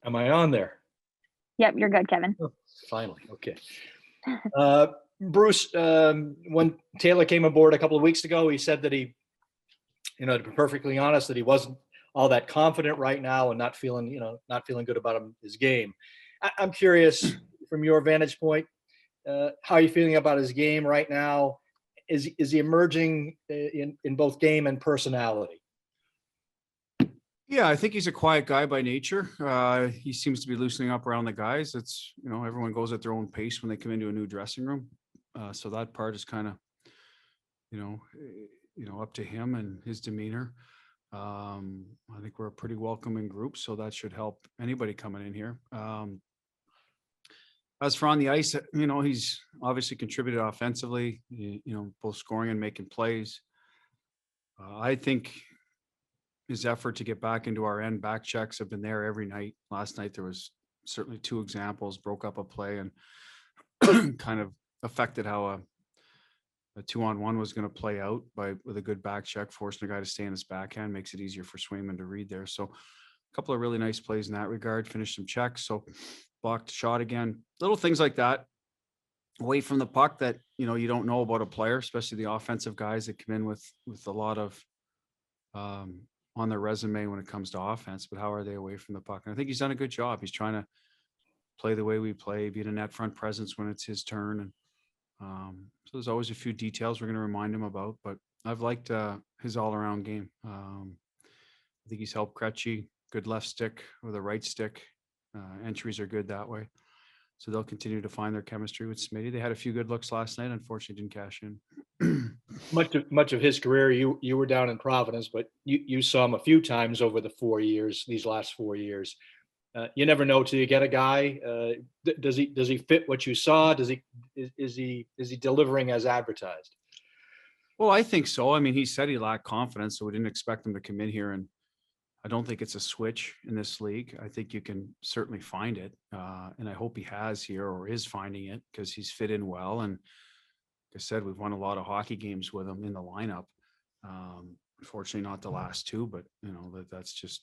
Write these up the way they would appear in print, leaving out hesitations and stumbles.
Am I on there? Yep, you're good, Kevin. Oh, finally. Okay. Bruce, when Taylor came aboard a couple of weeks ago, he said that he, to be perfectly honest, that he wasn't all that confident right now and not feeling good about his game. I'm curious from your vantage point, how are you feeling about his game right now? Is he emerging in both game and personality? Yeah, I think he's a quiet guy by nature. He seems to be loosening up around the guys. It's, everyone goes at their own pace when they come into a new dressing room. So that part is kind of, up to him and his demeanor. I think we're a pretty welcoming group, so that should help anybody coming in here. As for on the ice, he's obviously contributed offensively, both scoring and making plays. I think his effort to get back into our end back checks have been there every night. Last night, there was certainly 2 examples, broke up a play and kind of affected how a 2-on-1 was going to play out with a good back check, forcing a guy to stay in his backhand, makes it easier for Swayman to read there. So a couple of really nice plays in that regard, finished some checks. So blocked shot again, little things like that away from the puck that, you don't know about a player, especially the offensive guys that come in with a lot of, on their resume when it comes to offense, but how are they away from the puck? And I think he's done a good job. He's trying to play the way we play, be a net front presence when it's his turn. And so there's always a few details we're going to remind him about, but I've liked his all-around game. I think he's helped Krejci, good left stick with a right stick. Entries are good that way. So they'll continue to find their chemistry with Smitty. They had a few good looks last night. Unfortunately, didn't cash in. Much of his career, you were down in Providence, but you saw him a few times over these last 4 years. You never know till you get a guy. Does he fit what you saw? Is he delivering as advertised? Well, I think so. I mean, he said he lacked confidence, so we didn't expect him to come in here. And I don't think it's a switch in this league. I think you can certainly find it. And I hope he has here or is finding it because he's fit in well. And like I said, we've won a lot of hockey games with him in the lineup. Unfortunately, not the last 2, but that's just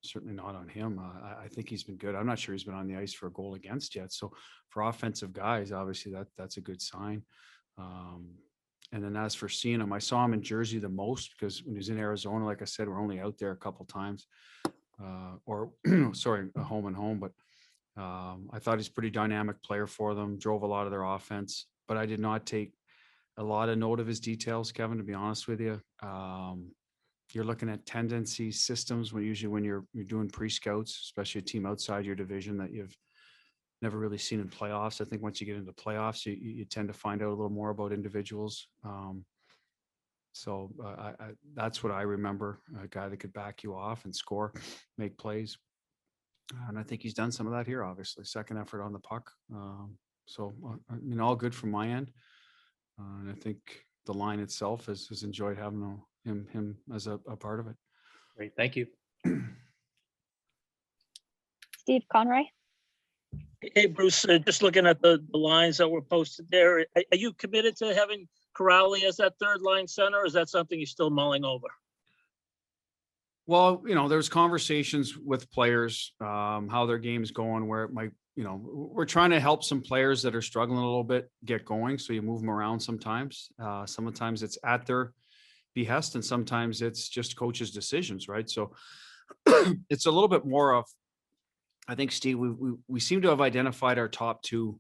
certainly not on him. I think he's been good. I'm not sure he's been on the ice for a goal against yet. So for offensive guys, obviously that's a good sign. And then as for seeing him, I saw him in Jersey the most because when he was in Arizona, like I said, we're only out there a couple times, home and home. But I thought he's a pretty dynamic player for them, drove a lot of their offense, but I did not take a lot of note of his details, Kevin, to be honest with you. You're looking at tendencies, systems when you're doing pre-scouts, especially a team outside your division that you've never really seen in playoffs. I think once you get into playoffs, you tend to find out a little more about individuals. So that's what I remember, a guy that could back you off and score, make plays. And I think he's done some of that here, obviously. Second effort on the puck. So, all good from my end. And I think the line itself has enjoyed having him as a part of it. Great. Thank you. Steve Conroy. Hey, Bruce, just looking at the lines that were posted there, are you committed to having Corrali as that third line center, or is that something you're still mulling over? Well, there's conversations with players, how their game's going, where it might, we're trying to help some players that are struggling a little bit get going. So you move them around sometimes. Sometimes it's at their behest and sometimes it's just coaches' decisions, right? So it's a little bit more of, I think, Steve, we seem to have identified our top 2,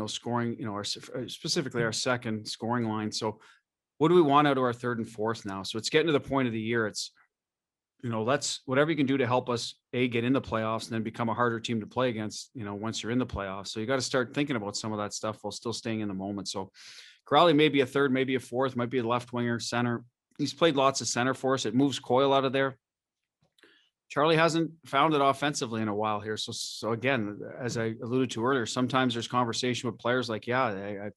scoring, specifically our second scoring line. So what do we want out of our third and fourth now? So it's getting to the point of the year. It's, let's whatever you can do to help us get in the playoffs and then become a harder team to play against, once you're in the playoffs. So you got to start thinking about some of that stuff while still staying in the moment. So Corrali may be a third, maybe a fourth, might be a left winger, center. He's played lots of center for us. It moves Coyle out of there. Charlie hasn't found it offensively in a while here. So again, as I alluded to earlier, sometimes there's conversation with players like, yeah,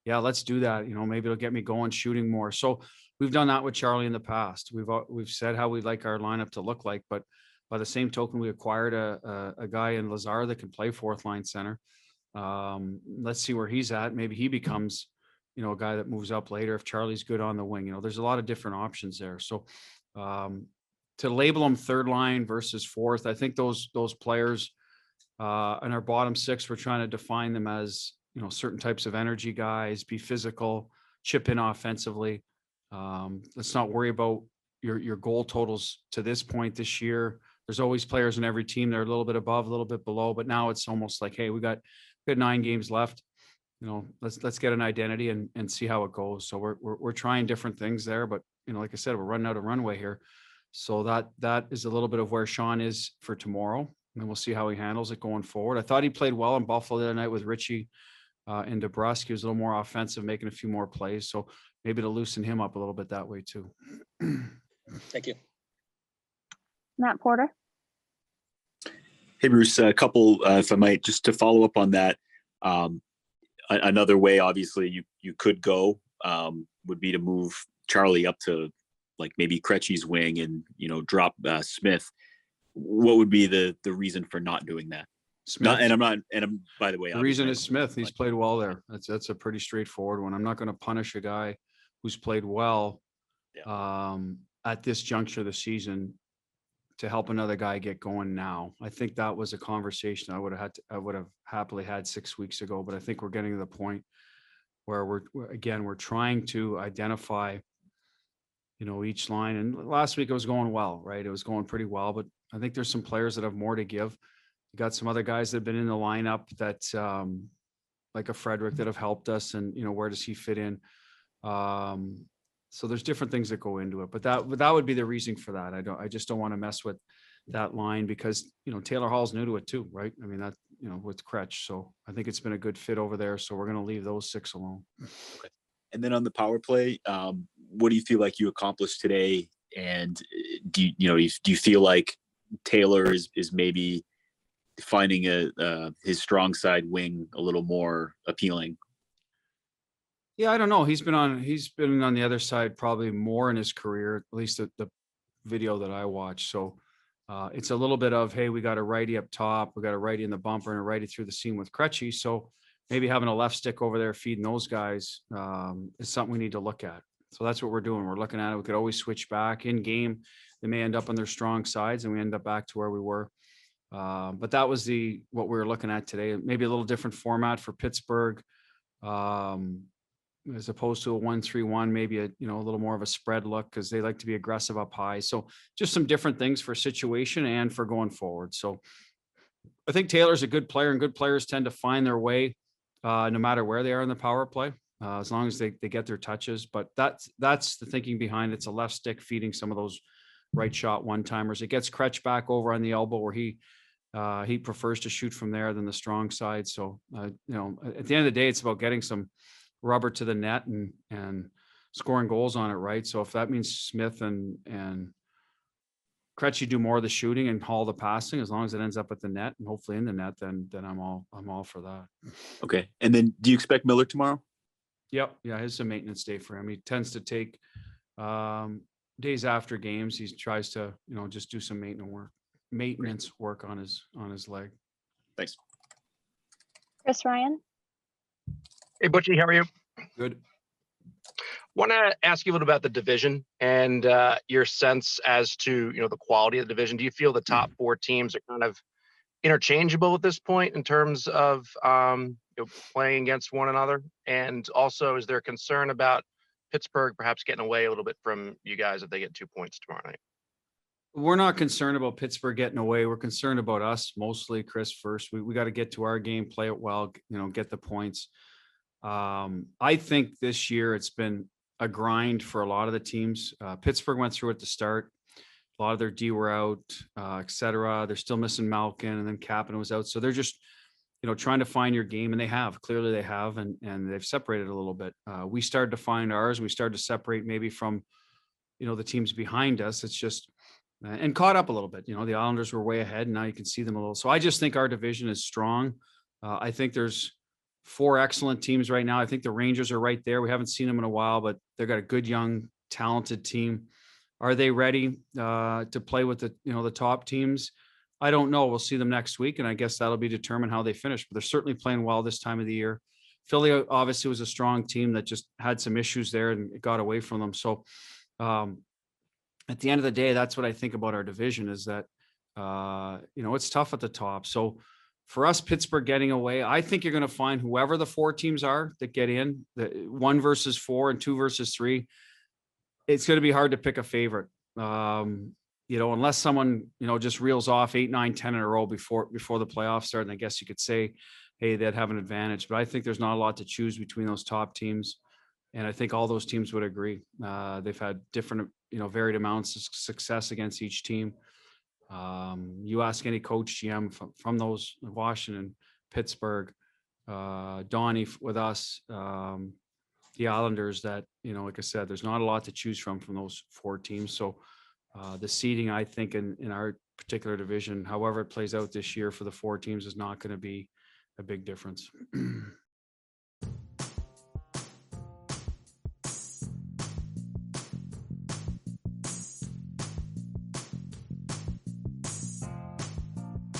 let's do that. Maybe it'll get me going, shooting more. So we've done that with Charlie in the past. We've said how we'd like our lineup to look like, but by the same token, we acquired a guy in Lazar that can play fourth line center. Let's see where he's at. Maybe he becomes, a guy that moves up later if Charlie's good on the wing. There's a lot of different options there. So to label them third line versus fourth, I think those players in our bottom six, we're trying to define them as, certain types of energy guys, be physical, chip in offensively. Let's not worry about your goal totals to this point this year. There's always players in every team that are a little bit above, a little bit below, but now it's almost like, hey, we got 9 games left. Let's get an identity and see how it goes. So we're trying different things there, but like I said, we're running out of runway here. So that is a little bit of where Sean is for tomorrow, and we'll see how he handles it going forward. I thought he played well in Buffalo the other night with Richie and DeBrusque. He was a little more offensive, making a few more plays. So maybe to loosen him up a little bit that way too. Thank you. Matt Porter. Hey, Bruce, a couple, if I might, just to follow up on that. Another way, obviously, you could go would be to move Charlie up to like maybe Krejci's wing and, drop Smith. What would be the reason for not doing that? Smith. I'm by the way, the reason is Smith. He's played well there. That's a pretty straightforward one. I'm not going to punish a guy who's played well at this juncture of the season to help another guy get going now. I think that was a conversation I would have happily had 6 weeks ago, but I think we're getting to the point where we're trying to identify, each line. And last week it was going well, right? It was going pretty well, but I think there's some players that have more to give. You got some other guys that have been in the lineup that, like a Frederick, that have helped us, and where does he fit in? So there's different things that go into it, but that would be the reason for that. I just don't want to mess with that line because, Taylor Hall's new to it too, right? I mean, that, with Kretsch. So I think it's been a good fit over there. So we're going to leave those 6 alone. Okay. And then on the power play, what do you feel like you accomplished today? And do you feel like Taylor is maybe finding his strong side wing a little more appealing? Yeah, I don't know. He's been on the other side probably more in his career, at least the video that I watched. So it's a little bit of, hey, we got a righty up top, we got a righty in the bumper and a righty through the seam with Krejci. So maybe having a left stick over there feeding those guys is something we need to look at. So that's what we're doing. We're looking at it. We could always switch back in game. They may end up on their strong sides and we end up back to where we were. But that was what we were looking at today. Maybe a little different format for Pittsburgh. As opposed to a 1-3-1, maybe a little more of a spread look because they like to be aggressive up high. So just some different things for situation and for going forward. So I think Taylor's a good player, and good players tend to find their way no matter where they are in the power play, as long as they get their touches. But that's the thinking behind it. It's a left stick feeding some of those right shot one-timers. It gets Kretsch back over on the elbow where he prefers to shoot from there than the strong side. So, at the end of the day, it's about getting some rubber to the net and scoring goals on it, right? So if that means Smith and Krejci do more of the shooting and Hall the passing, as long as it ends up at the net and hopefully in the net, then I'm all for that. Okay. And then do you expect Miller tomorrow? Yep. Yeah, it's a maintenance day for him. He tends to take days after games. He tries to just do some maintenance work on his leg. Thanks. Chris Ryan. Hey, Butchie, how are you? Good. Want to ask you a little about the division and your sense as to the quality of the division. Do you feel the top 4 teams are kind of interchangeable at this point in terms of playing against one another? And also, is there concern about Pittsburgh perhaps getting away a little bit from you guys if they get 2 points tomorrow night? We're not concerned about Pittsburgh getting away. We're concerned about us mostly, Chris. First, we got to get to our game, play it well, get the points. I think this year it's been a grind for a lot of the teams. Pittsburgh went through at the start. A lot of their D were out, et cetera. They're still missing Malkin, and then Kapanen was out. So they're just, trying to find your game, and they have. Clearly they have, and they've separated a little bit. We started to find ours. We started to separate maybe from, the teams behind us. It's just, and caught up a little bit. The Islanders were way ahead, and now you can see them a little. So I just think our division is strong. I think there's 4 excellent teams right now. I think the Rangers are right there. We haven't seen them in a while, but they've got a good, young, talented team. Are they ready to play with the top teams? I don't know. We'll see them next week, and I guess that'll be determined how they finish. But they're certainly playing well this time of the year. Philly obviously was a strong team that just had some issues there and it got away from them. So at the end of the day, that's what I think about our division is that, it's tough at the top. So for us, Pittsburgh getting away, I think you're going to find whoever the 4 teams are that get in, the 1 versus 4 and 2 versus 3, it's going to be hard to pick a favorite. Unless someone, just reels off 8, 9, 10 in a row before the playoffs start. And I guess you could say, hey, they'd have an advantage, but I think there's not a lot to choose between those top teams. And I think all those teams would agree. They've had different, varied amounts of success against each team. You ask any coach, GM from those, Washington, Pittsburgh, Donnie with us, the Islanders, that, like I said, there's not a lot to choose from those 4 teams. So the seeding, I think in our particular division, however it plays out this year for the 4 teams, is not going to be a big difference.